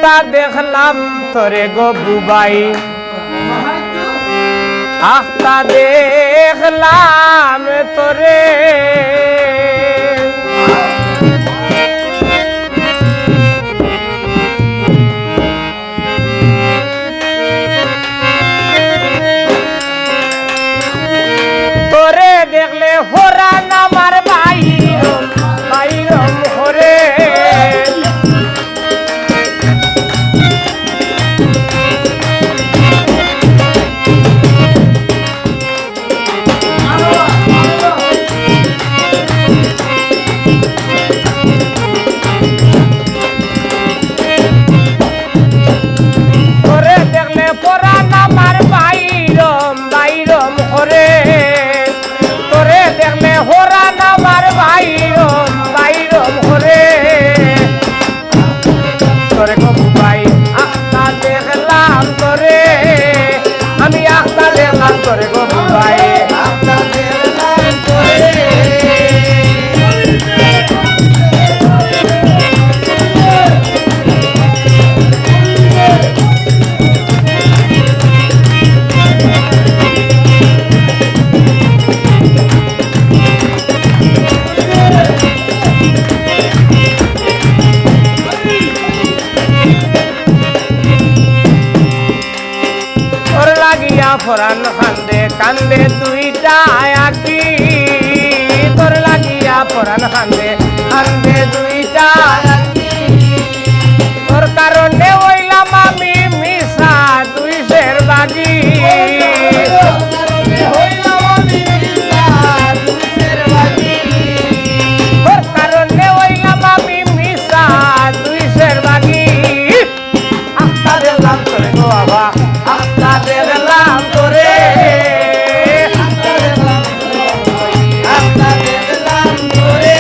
আখতা দেখলাম তোরে গো বুবাই আখতা দেখলাম তোরে তোরে দেখলে হরান আমার বাইরম বাইরম হরে ফরান খান্দে কান্দে দুইটা আকি তোর লাগিয়া ফরান খান্দে কান্দে দুইটা আকি তোর কারণে হইলাম আমি মিশা দুই শের বাগি তোর কারণে হইলাম আমি মিশা দুই শের বাগি আখতা দেখলাম তোরে গো বাবা আখতা দেখলাম তোরে আখতা দেখলাম তোরে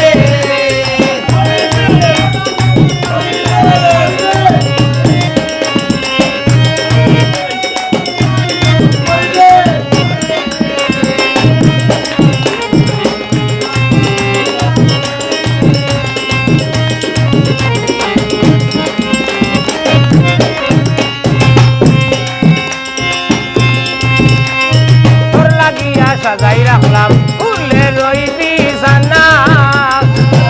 সাজাই রাখলাম ফুলে রইবি জানা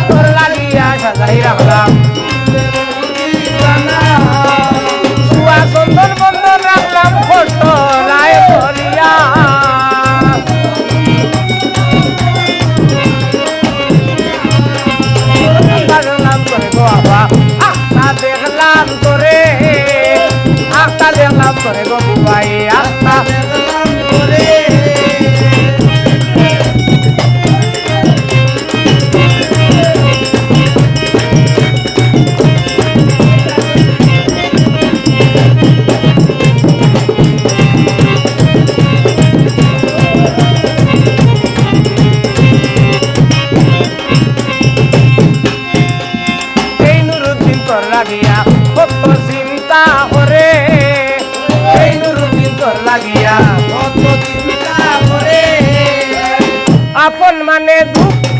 তোর লাগিয়া সাজাই রাখলাম সুয়া চন্দন বন্ধন রাখলাম ফটো রায় ধরিয়া দেখলাম তোরে গো বাবা আখতা দেখলাম তোরে আখতা দেখলাম তোরে গো বুবাই আখতা দেখলাম তোরে লাগিয়া কত চিন্তা করে এই নুরুদ্দিন তোর লাগিয়া কত চিন্তা করে আপন মানে দুঃখ